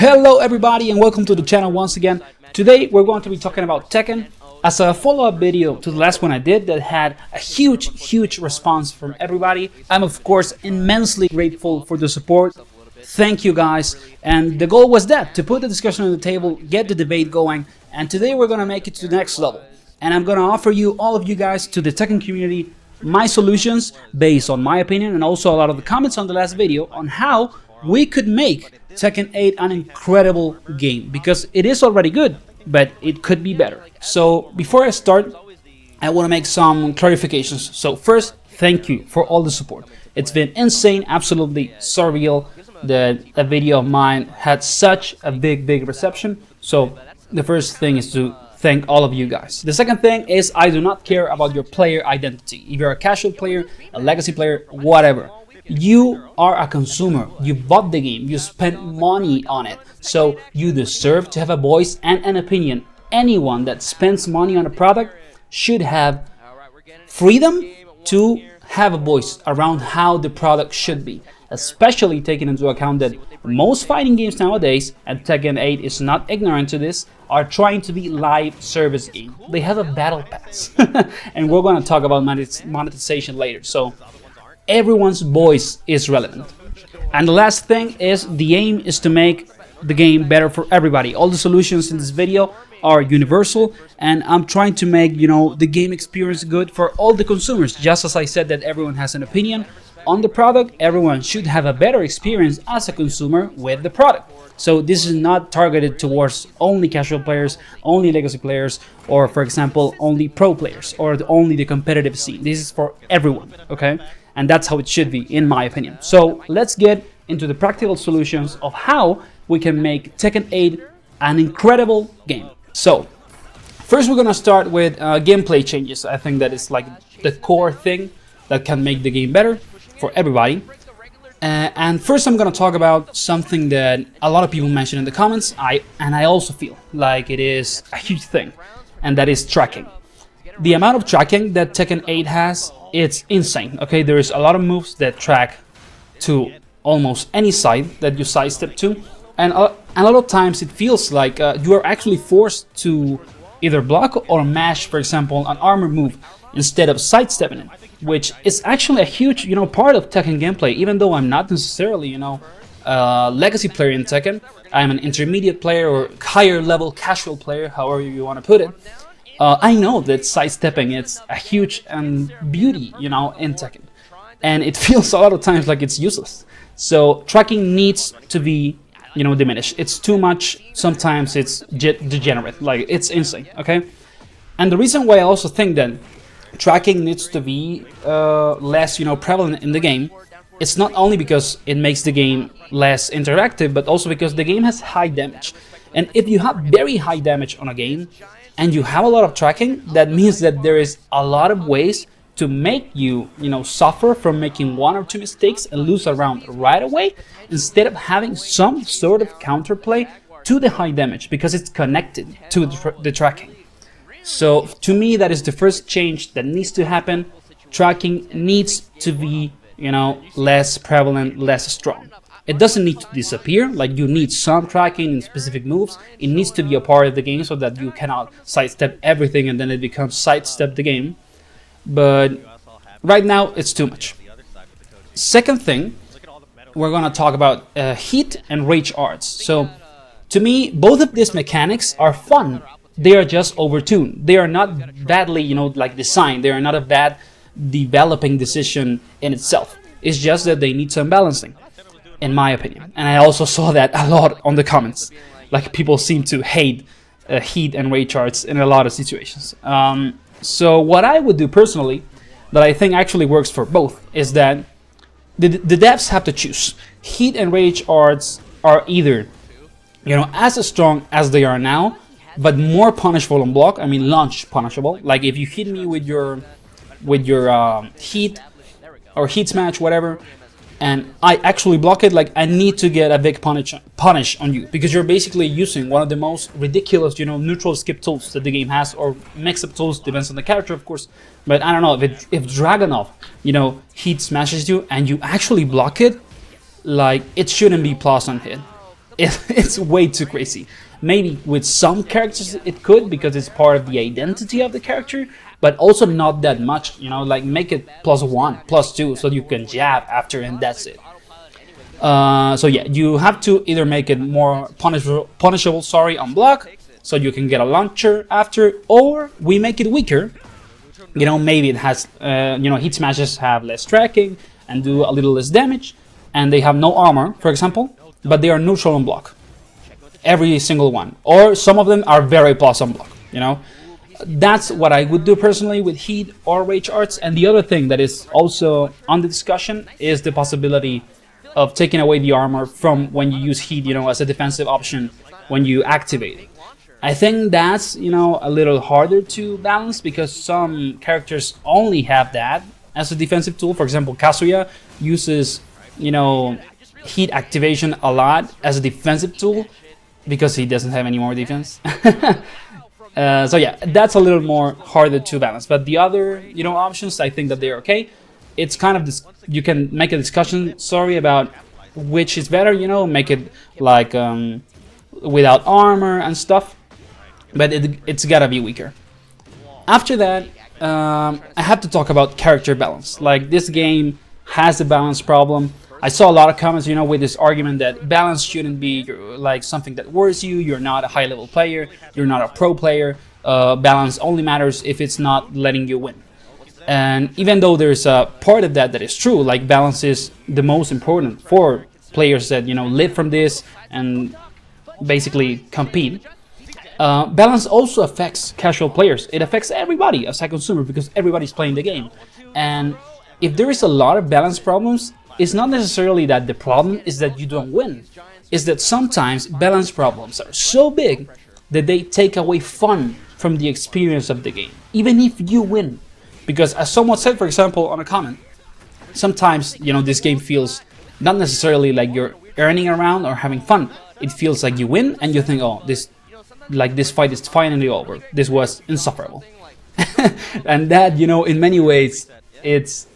Hello everybody and welcome to the channel once again. Today we're going to be talking about Tekken as a follow-up video to the last one I did that had a huge response from everybody. I'm of course immensely grateful for the support. Thank you guys, and the goal was that, to put the discussion on the table, get the debate going, and today we're gonna make it to the next level. And I'm gonna offer you, all of you guys, to the Tekken community, my solutions based on my opinion and also a lot of the comments on the last video on how we could make Tekken 8 an incredible game, because it is already good, but it could be better. So before I start, I want to make some clarifications. So first, thank you for all the support. It's been insane, absolutely surreal that a video of mine had such a big reception. So the first thing is to thank all of you guys. The second thing is I do not care about your player identity. If you're a casual player, a legacy player, whatever. You are a consumer, you bought the game, you spent money on it, so you deserve to have a voice and an opinion. Anyone that spends money on a product should have freedom to have a voice around how the product should be, especially taking into account that most fighting games nowadays, and Tekken 8 is not ignorant to this, are trying to be live service games. They have a battle pass, and we're going to talk about monetization later. So everyone's voice is relevant. And the last thing is, the aim is to make the game better for everybody. All the solutions in this video are universal, and I'm trying to make, the game experience good for all the consumers. Just as I said that everyone has an opinion on the product, everyone should have a better experience as a consumer with the product. So this is not targeted towards only casual players, only legacy players, or for example only pro players, or only the competitive scene. This is for everyone, okay? And that's how it should be, in my opinion. So let's get into the practical solutions of how we can make Tekken 8 an incredible game. So first we're gonna start with gameplay changes. I think that is like the core thing that can make the game better for everybody. And first I'm gonna talk about something that a lot of people mention in the comments, and I also feel like it is a huge thing, and that is tracking. The amount of tracking that Tekken 8 has, it's insane. Okay, there is a lot of moves that track to almost any side that you sidestep to, and a lot of times it feels like you are actually forced to either block or mash, for example, an armor move instead of sidestepping it, which is actually a huge part of Tekken gameplay. Even though I'm not necessarily a legacy player in Tekken, I'm an intermediate player or higher level casual player, however you want to put it. I know that sidestepping it's a huge beauty, in Tekken, and it feels a lot of times like it's useless. So tracking needs to be, diminished. It's too much. Sometimes it's degenerate. Like, it's insane. Okay, and the reason why I also think that tracking needs to be less, prevalent in the game, it's not only because it makes the game less interactive, but also because the game has high damage. And if you have very high damage on a game, and you have a lot of tracking, that means that there is a lot of ways to make you, suffer from making one or two mistakes and lose a round right away, instead of having some sort of counterplay to the high damage, because it's connected to the tracking. So to me, that is the first change that needs to happen. Tracking needs to be, less prevalent, less strong. It doesn't need to disappear, like you need some tracking in specific moves. It needs to be a part of the game so that you cannot sidestep everything and then it becomes sidestep the game. But right now it's too much. Second thing, we're going to talk about heat and rage arts. So to me, both of these mechanics are fun. They are just overtuned. They are not badly, like designed. They are not a bad developing decision in itself. It's just that they need some balancing, in my opinion. And I also saw that a lot on the comments. Like, people seem to hate heat and rage arts in a lot of situations. So what I would do personally, that I think actually works for both, is that the devs have to choose. Heat and rage arts are either, as strong as they are now, but more punishable on block. I mean, launch punishable. Like, if you hit me with your heat or heat smash, whatever, and I actually block it, like, I need to get a big punish on you, because you're basically using one of the most ridiculous, neutral skip tools that the game has, or mix-up tools, depends on the character, of course. But I don't know, if Dragunov, heat smashes you and you actually block it, like, it shouldn't be plus on hit. it's way too crazy. Maybe with some characters it could, because it's part of the identity of the character, but also not that much, you know, like make it +1, +2, so you can jab after and that's it. So yeah, you have to either make it more punishable, sorry, on block, so you can get a launcher after, or we make it weaker. You know, maybe it has, you know, hit smashes have less tracking and do a little less damage, and they have no armor, for example, but they are neutral on block. Every single one. Or some of them are very plus on block, you know. That's what I would do personally with Heat or Rage Arts. And the other thing that is also on the discussion is the possibility of taking away the armor from when you use Heat, you know, as a defensive option when you activate it. I think that's, you know, a little harder to balance, because some characters only have that as a defensive tool. For example, Kazuya uses, you know, Heat activation a lot as a defensive tool because he doesn't have any more defense. So yeah, that's a little more harder to balance. But the other, you know, options, I think that they're okay. It's kind of this, you can make a discussion, sorry, about which is better, you know, make it like without armor and stuff, but it's gotta be weaker. After that, I have to talk about character balance. Like, this game has a balance problem. I saw a lot of comments, you know, with this argument that balance shouldn't be like something that worries you. You're not a high-level player. You're not a pro player. Balance only matters if it's not letting you win. And even though there's a part of that is true, like balance is the most important for players that, you know, live from this and basically compete. Balance also affects casual players. It affects everybody as a consumer, because everybody's playing the game. And if there is a lot of balance problems, it's not necessarily that the problem is that you don't win. It's that sometimes balance problems are so big that they take away fun from the experience of the game, even if you win. Because as someone said, for example, on a comment, sometimes, you know, this game feels not necessarily like you're earning around or having fun. It feels like you win and you think, oh, this fight is finally over. This was insufferable. And that, you know, in many ways, it's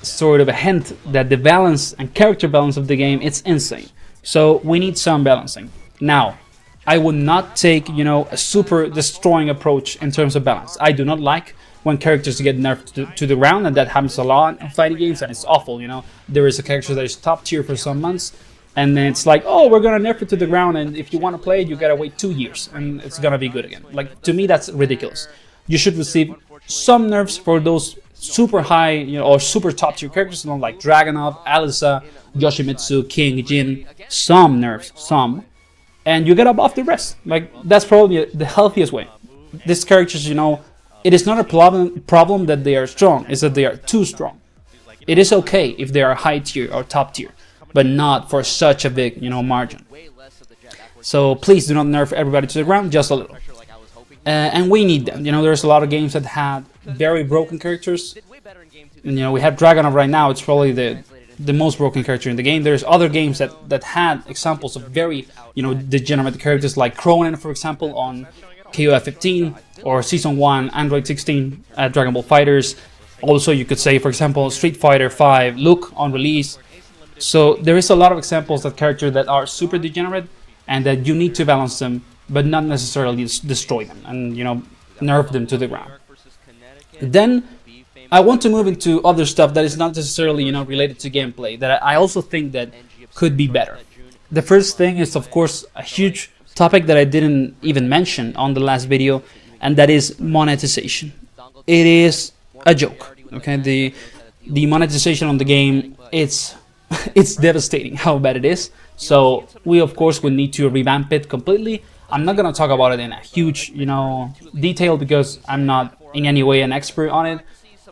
sort of a hint that the balance and character balance of the game, it's insane. So we need some balancing. Now, I would not take, you know, a super destroying approach in terms of balance. I do not like when characters get nerfed to the ground, and that happens a lot in fighting games, and it's awful, you know. There is a character that is top tier for some months, and then it's like, oh, we're gonna nerf it to the ground, and if you want to play it, you gotta wait 2 years, and it's gonna be good again. Like, to me, that's ridiculous. You should receive some nerfs for those super high, you know, or super top tier characters, you know, like Dragunov, Alisa, Yoshimitsu, King, Jin. Some nerfs, some. And you get up off the rest. Like, that's probably the healthiest way. These characters, you know, it is not a problem that they are strong, it's that they are too strong. It is okay if they are high tier or top tier, but not for such a big, you know, margin. So please do not nerf everybody to the ground, just a little. And we need them. You know, there's a lot of games that had very broken characters. And, you know, we have Dragunov right now. It's probably the most broken character in the game. There's other games that had examples of very, you know, degenerate characters, like Cronin, for example, on KOF 15, or Season 1, Android 16, Dragon Ball Fighters. Also, you could say, for example, Street Fighter 5, Luke on release. So there is a lot of examples of characters that are super degenerate and that you need to balance them, but not necessarily destroy them and, you know, nerf them to the ground. Then I want to move into other stuff that is not necessarily, you know, related to gameplay, that I also think that could be better. The first thing is, of course, a huge topic that I didn't even mention on the last video, and that is monetization. It is a joke, okay? The monetization on the game, it's devastating how bad it is. So we, of course, would need to revamp it completely. I'm not gonna talk about it in a huge, you know, detail, because I'm not in any way an expert on it.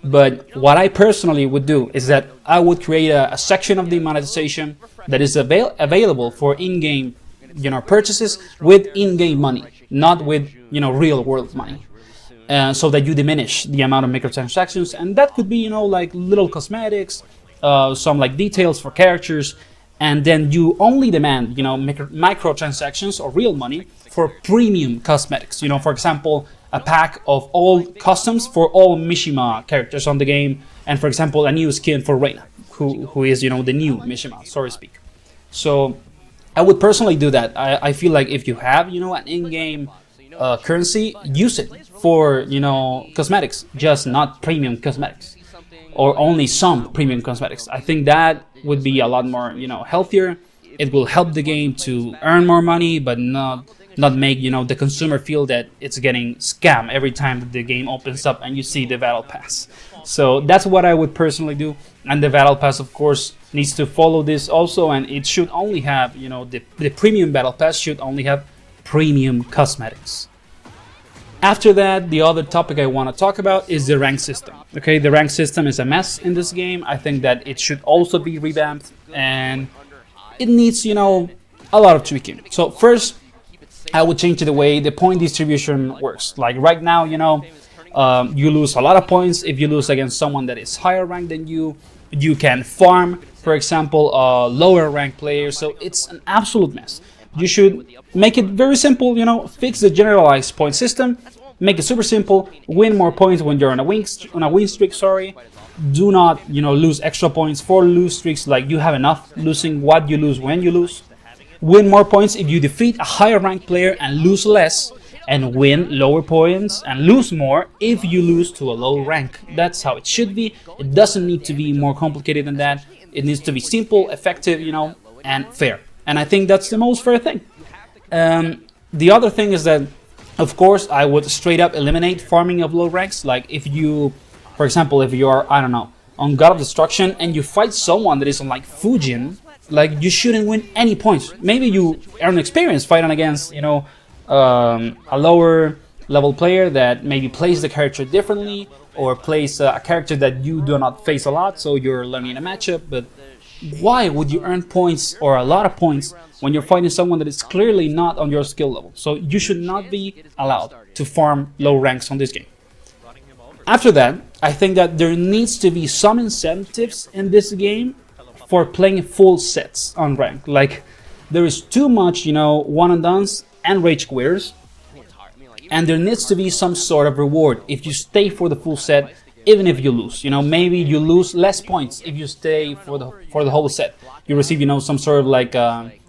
But what I personally would do is that I would create a section of the monetization that is available for in-game, you know, purchases with in-game money, not with, you know, real-world money. So that you diminish the amount of microtransactions, and that could be, you know, like little cosmetics, some like details for characters, and then you only demand, you know, microtransactions or real money for premium cosmetics. You know, for example, a pack of all customs for all Mishima characters on the game, and for example, a new skin for Reina, who is, you know, the new Mishima, so to speak. So I would personally do that. I feel like if you have, you know, an in-game currency, use it for, you know, cosmetics, just not premium cosmetics, or only some premium cosmetics. I think that would be a lot more, you know, healthier. It will help the game to earn more money, but not make, you know, the consumer feel that it's getting scam every time that the game opens up and you see the battle pass. So that's what I would personally do. And the battle pass, of course, needs to follow this also, and it should only have, you know, the premium battle pass should only have premium cosmetics. After that, the other topic I want to talk about is the rank system. Okay, the rank system is a mess in this game. I think that it should also be revamped, and it needs, you know, a lot of tweaking. So first, I would change the way the point distribution works. Like right now, you know, you lose a lot of points if you lose against someone that is higher ranked than you. You can farm, for example, a lower ranked player. So it's an absolute mess. You should make it very simple, you know, fix the generalized point system, make it super simple, win more points when you're on a win streak, sorry. Do not, you know, lose extra points for lose streaks, like you have enough losing what you lose when you lose. Win more points if you defeat a higher ranked player and lose less, and win lower points and lose more if you lose to a low rank. That's how it should be. It doesn't need to be more complicated than that. It needs to be simple, effective, you know, and fair. And I think that's the most fair thing. The other thing is that, of course, I would straight up eliminate farming of low ranks. Like if you, for example, if you're, I don't know, on God of Destruction and you fight someone that is on like Fujin, like you shouldn't win any points. Maybe you earn experience fighting against, you know, a lower level player that maybe plays the character differently, or plays a character that you do not face a lot, so you're learning a matchup. But why would you earn points or a lot of points when you're fighting someone that is clearly not on your skill level? So you should not be allowed to farm low ranks on this game. After that, I think that there needs to be some incentives in this game for playing full sets on rank. Like there is too much, you know, one and dones and rage quitters, and there needs to be some sort of reward if you stay for the full set, even if you lose. You know, maybe you lose less points if you stay for the whole set. You receive, you know, some sort of like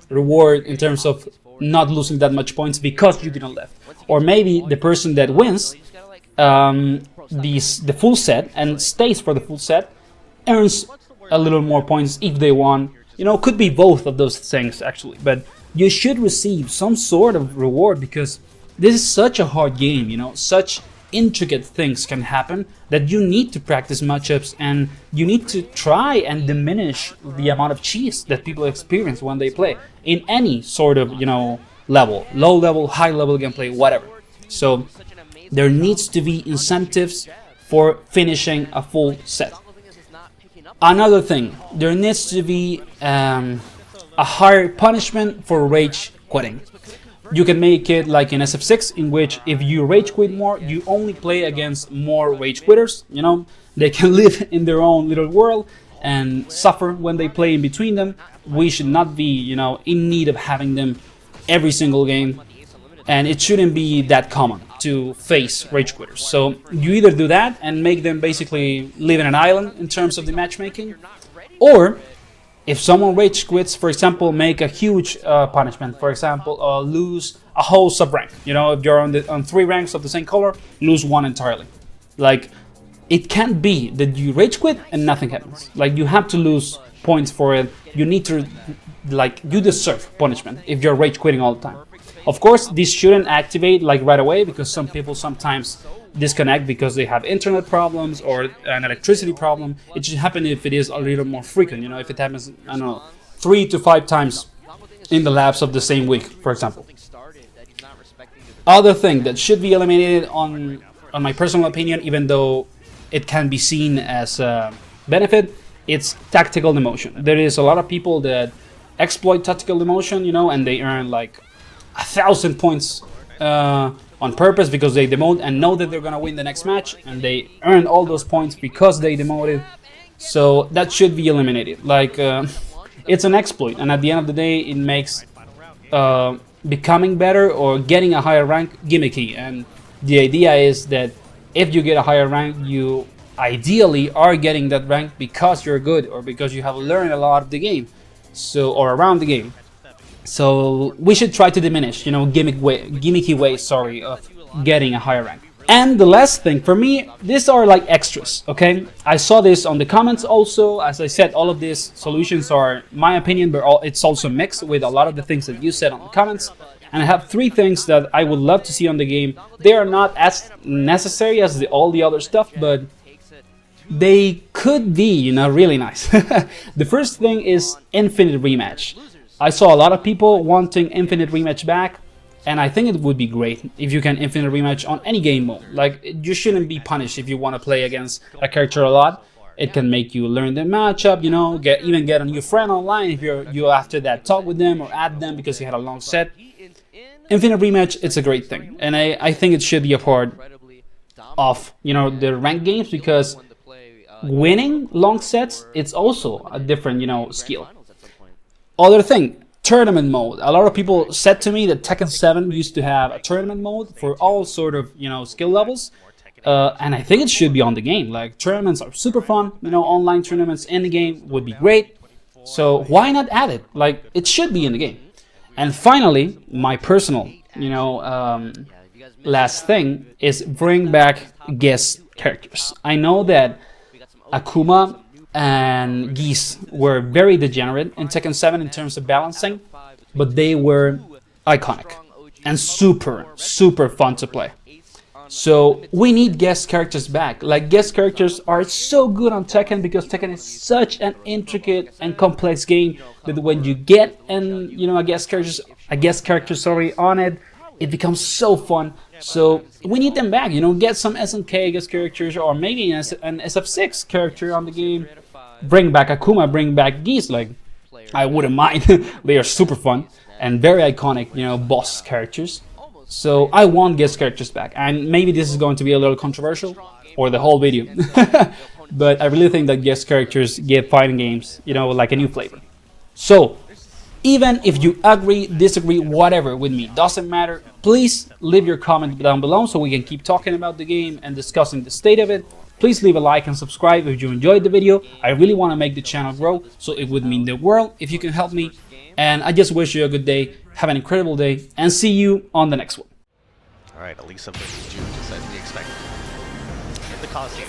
reward in terms of not losing that much points because you didn't left. Or maybe the person that wins the full set and stays for the full set earns a little more points if they won. You know, could be both of those things actually, but you should receive some sort of reward, because this is such a hard game, you know, such intricate things can happen that you need to practice matchups, and you need to try and diminish the amount of cheese that people experience when they play in any sort of, you know, level, low level, high level gameplay, whatever. So there needs to be incentives for finishing a full set. Another thing, there needs to be a higher punishment for rage quitting. You can make it like in SF6, in which if you rage quit more, you only play against more rage quitters. You know, they can live in their own little world and suffer when they play in between them. We should not be, you know, in need of having them every single game, and it shouldn't be that common to face rage quitters. So you either do that and make them basically live in an island in terms of the matchmaking, or if someone rage quits, for example, make a huge punishment. For example, lose a whole sub rank. You know, if you're on 3 ranks of the same color, lose 1 entirely. Like, it can't be that you rage quit and nothing happens. Like, you have to lose points for it. You need to, like, you deserve punishment if you're rage quitting all the time. Of course, this shouldn't activate like right away, because some people sometimes disconnect because they have internet problems or an electricity problem. It should happen if it is a little more frequent, you know, if it happens, I don't know, 3 to 5 times in the lapse of the same week, for example. Other thing that should be eliminated on my personal opinion, even though it can be seen as a benefit, it's tactical demotion. There is a lot of people that exploit tactical demotion, you know, and they earn like 1,000 points on purpose because they demote and know that they're gonna win the next match, and they earn all those points because they demoted. So that should be eliminated. Like it's an exploit, and at the end of the day, it makes becoming better or getting a higher rank gimmicky. And the idea is that if you get a higher rank, you ideally are getting that rank because you're good or because you have learned a lot of the game, so, or around the game. So we should try to diminish, you know, gimmicky ways, sorry, of getting a higher rank. And the last thing for me, these are like extras, okay? I saw this on the comments also. As I said, all of these solutions are my opinion, but it's also mixed with a lot of the things that you said on the comments. And I have 3 things that I would love to see on the game. They are not as necessary as all the other stuff, but they could be, you know, really nice. The first thing is infinite rematch. I saw a lot of people wanting infinite rematch back, and I think it would be great if you can infinite rematch on any game mode. Like, you shouldn't be punished if you want to play against a character a lot. It can make you learn the matchup, you know, even get a new friend online if you after that talk with them or add them because you had a long set. Infinite rematch, it's a great thing, and I think it should be a part of, you know, the ranked games, because winning long sets, it's also a different, you know, skill. Other thing, tournament mode. A lot of people said to me that Tekken 7 used to have a tournament mode for all sort of, you know, skill levels, and I think it should be on the game. Like, tournaments are super fun, you know, online tournaments in the game would be great. So why not add it? Like, it should be in the game. And finally, my personal, you know, last thing is bring back guest characters. I know that Akuma and Geese were very degenerate in Tekken 7 in terms of balancing, but they were iconic and super fun to play. So we need guest characters back. Like, guest characters are so good on Tekken because Tekken is such an intricate and complex game that when you get a guest character on it, it becomes so fun. So we need them back. You know, get some SNK guest characters, or maybe an SF6 character on the game. Bring back Akuma, bring back Geese. Like, I wouldn't mind. They are super fun and very iconic, you know, boss characters. So I want guest characters back, and maybe this is going to be a little controversial, or the whole video. But I really think that guest characters give fighting games, you know, like a new flavor. So even if you agree, disagree, whatever with me, doesn't matter, please leave your comment down below so we can keep talking about the game and discussing the state of it. Please leave a like and subscribe if you enjoyed the video. I really want to make the channel grow, so it would mean the world if you can help me. And I just wish you a good day, have an incredible day, and see you on the next one. Alright, Elisa versus June, just as we expected. In the Coliseum.